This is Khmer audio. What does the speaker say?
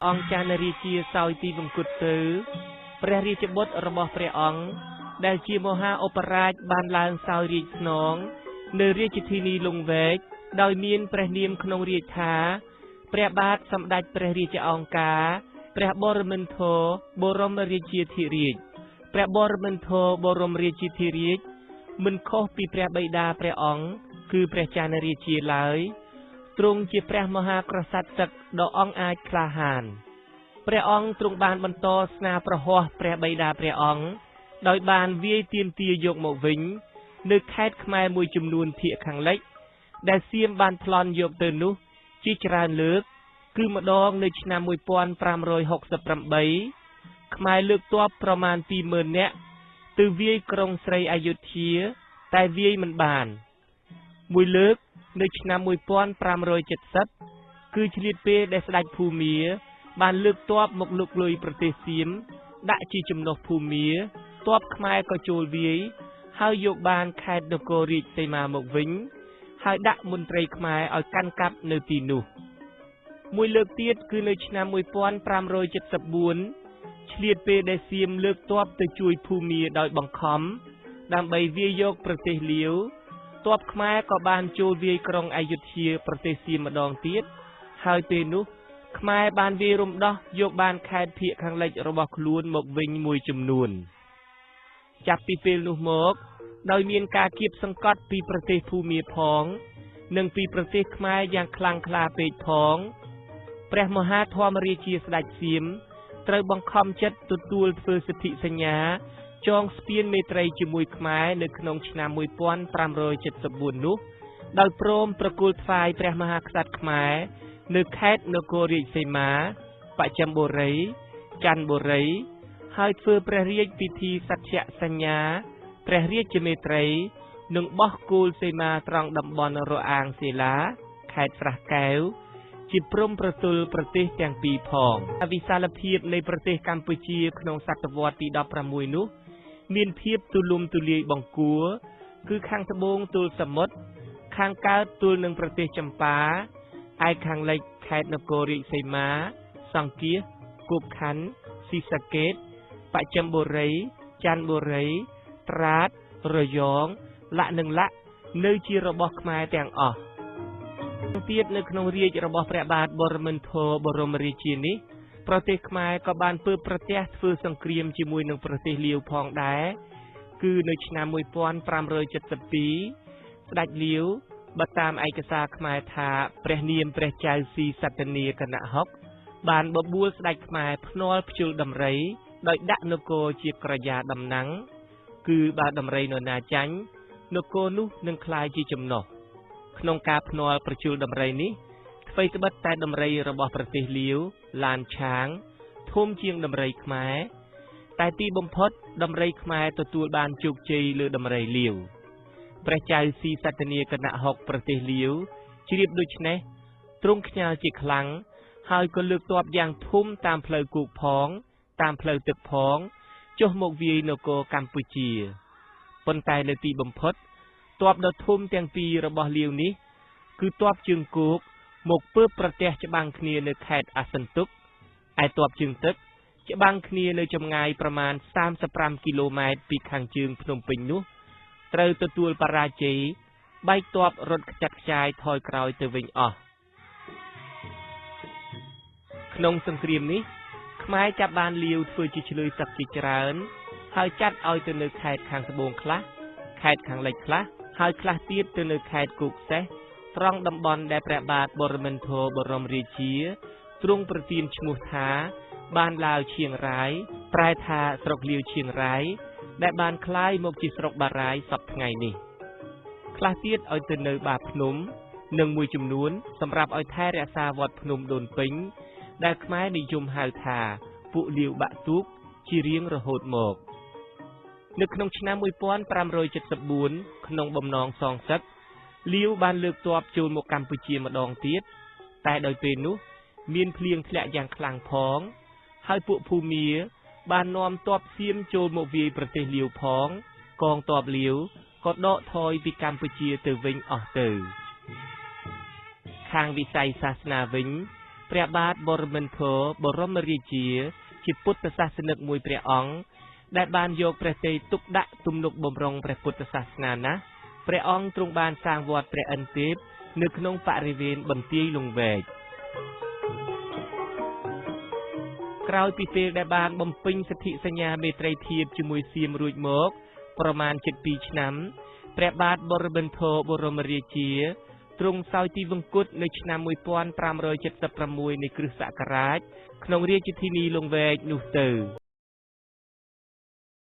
អង្គចានរាជាសោយទីបង្គត់ទៅព្រះរាជបុត្ររបស់ព្រះអង្គដែលជាមហាឧបរាជបានឡើងសោយរាជស្នងនៅរាជធានីលង្វែកដោយមានព្រះនាមក្នុងរាជថាព្រះបាទសម្ដេចព្រះរាជអង្គការព្រះបរមិន្ទោបរមរាជាធិរាជព្រះបរមិន្ទោបរមរាជាធិរាជមិនខុសពីព្រះបិតាព្រះអង្គគឺព្រះចានរាជាឡើយទ្រង់ជាព្រះមហាក្សត្រទឹកដ៏អង់អាចក្លាហានព្រះអង្គទ្រង់បានបន្តស្នាប្រហ័សព្រះបិតាព្រះអង្គដោយបានវាយទាមទារយកមកវិញនៅខេត្តខ្មែរមួយចំនួនភាគខាងលិចដែលសៀមបានប្លន់យកទៅនោះជាច្រើនលើកគឺម្ដងនៅឆ្នាំ1568ខ្មែរលើកទ័ពប្រមាណ 20000 នាក់ទៅវាយក្រុងស្រីអយុធ្យាតែវាយមិនបានមួយលើកនៅឆ្នាំ1570គឺឆ្លៀតពេលដែលស្ដេចភូមាបានលើកទ័ពមកលុកលុយប្រទេសសៀមដាក់ជាចំណុះភូមាទ័ពខ្មែរក៏ចូលវាយហើយយកបានខេត្តនគររាជសីមាមកវិញហើយដាក់មន្ត្រីខ្មែរឲ្យកាន់កាប់នៅទីនោះមួយលើកទៀតគឺនៅឆ្នាំ1574ឆ្លៀតពេលដែលសៀមលើកទ័ពទៅជួយភូមាដោយបង្ខំដើម្បីវាយយកប្រទេសលាវទ័ពខ្មែរក៏បានចូលវាយក្រុងអយុធ្យាប្រទេសសៀមម្ដងទៀតហើយពេលនោះខ្មែរបានវាយរំដោះយកបានខេត្តភាគខាងលិចរបស់ខ្លួនមកវិញមួយចំនួនចាប់ពីពេលនោះមកដោយមានការគៀបសង្កត់ពីប្រទេសភូមាផងនិងពីប្រទេសខ្មែរយ៉ាងខ្លាំងក្លាពេកផងព្រះមហាធម្មរាជាស្ដេចសៀមត្រូវបង្ខំចិត្តទទួលធ្វើសិទ្ធិសញ្ញាចងស្ពានមេត្រីជាមួយខ្មែរនៅក្នុងឆ្នាំ1574នោះដោយព្រមប្រគល់ថ្វាយព្រះមហាក្សត្រខ្មែរនៅខេត្តនគររាជសីមាបច្ចឹមបុរីច័ន្ទបុរីហើយធ្វើព្រះរាជពិធីសច្ចសញ្ញាព្រះរាជមេត្រីនិងបោះគោលសីមាត្រង់តំបន់រអាងសេឡាខេត្តស្រះកែវជាព្រំប្រទល់ប្រទេសទាំងពីរផងវិសាលភាពនៃប្រទេសកម្ពុជាក្នុងសតវត្សទី16នោះមានភាពទូលំទូលាយបង្គួរគឺខាងត្បូងទល់សមុទ្រខាងកើតទល់នឹងប្រទេសចម្ប៉ាឯខាងលិចខេត្តនគររាជសីមាសង្គាសគោកខណ្ឌស៊ីសាកេតបច្ចឹមបុរីច័ន្ទបុរីត្រាតរយងលក្ខនឹងលក្ខនៅជារបស់ខ្មែរទាំងអស់ទៀតនៅក្នុងរាជរបស់ព្រះបាទបរមិន្ទោបរមរាជានេះប្រទេសខ្មែរក៏បានពើប្រទះធ្វើសង្គ្រាមជាមួយនឹងប្រទេសលាវផងដែរគឺនៅឆ្នាំ1572ស្ដេចលាវបើតាមឯកសារខ្មែរថាព្រះនាមព្រះចៅស៊ីសត្តនីគណៈហុកបានបបួលស្ដេចខ្មែរភ្នាល់ភ្ជុលដំរីដោយដាក់នគរជាក្រយាដំណាំងគឺបើដំរីនរណាចាញ់នគរនោះនឹងក្លាយជាចំណុះក្នុងការភ្នាល់ប្រជុលដំរីនេះអ្វីត្បិតតែដំរីរបស់ប្រទេសលាវឡានឆាងធំជាងដំរីខ្មែរតែទីបំផុតដំរីខ្មែរទទួលបានជោគជ័យលើដំរីលាវព្រះចៅស៊ីសត្តនីគណៈហុកប្រទេសលាវជ្រាបដូច្នេះទ្រង់ខ្ញាល់ជាខ្លាំងហើយក៏លើកទ័ពយ៉ាងធំតាមផ្លូវគោកផងតាមផ្លូវទឹកផងចុះមកវាយនគរកម្ពុជាប៉ុន្តែនៅទីបំផុតទ័ពដ៏ធំទាំងពីររបស់លាវនេះគឺទ័ពជើងគោកមកពើប្រទះច្បាំងគ្នានៅខេត្តអាសន្ទុកឯទ័ពជើងទឹកច្បាំងគ្នានៅចម្ងាយប្រមាណ35គីឡូម៉ែត្រពីខាងជើងភ្នំពេញនោះត្រូវទទួលបរាជ័យបែកទ័ពរត់ខ្ចាត់ខ្ចាយថយក្រោយទៅវិញអស់ក្នុងសង្គ្រាមនេះខ្មែរចាប់បានលាវធ្វើជាឆ្លើយសឹកជាច្រើនហើយចាត់ឲ្យទៅនៅខេត្តខាងត្បូងខ្លះខេត្តខាងលិចខ្លះហើយខ្លះទៀតទៅនៅខេត្តគោកសេះត្រង់តំបន់ដែលព្រះបាទបរមិន្ទោបរមរាជាទ្រង់ប្រទានឈ្មោះថាបានឡាវឈៀងរ៉ាយប្រែថាស្រុកលាវឈៀងរ៉ាយដែលបានคล้ายមកជាស្រុកបារាយសពថ្ងៃនេះខ្លះទៀតឲ្យទៅនៅបាភ្នំនិងមួយចំនួនសម្រាប់ឲ្យថែរក្សាវត្តភ្នំដូនពេញដែលខ្មែរនិយមហៅថាពួកលាវបាក់ទូកជារៀងរហូតមកនៅក្នុងឆ្នាំ1574ក្នុងបំណងសងសឹកលាវបានលើកទ័ពចូលមកកម្ពុជាម្ដងទៀតតែដោយពេលនោះមានភ្លៀងធ្លាក់យ៉ាងខ្លាំងផងហើយពួកភូមាបាននាំទ័ពសៀមចូលមកវាយប្រទេសលាវផងកងទ័ពលាវក៏ដកថយពីកម្ពុជាទៅវិញអស់ទៅខាងវិស័យសាសនាវិញ ព្រះបាទបរមិន្ទបរមរាជាពុទ្ធសាសនិកមួយព្រះអង្គដែលបានយកព្រះទ័យទុកដាក់ទំនុកបម្រុងព្រះពុទ្ធសាសនាណាស់ព្រះអង្គទ្រង់បានសាងវត្តព្រះឥន្ទទេពនៅក្នុងបរិវេណបន្ទាយលង្វែកក្រោយពីពេលដែលបានបំពេញសន្ធិសញ្ញាមេត្រីធៀបជាមួយសៀមរួចមកប្រមាណជិត2ឆ្នាំព្រះបាទបរមិន្ទបរមរាជាទ្រង់សោយទីវង្គតនៅឆ្នាំ1576នៃគ្រិស្តសករាជក្នុងរាជធានីលង្វែកនោះទៅ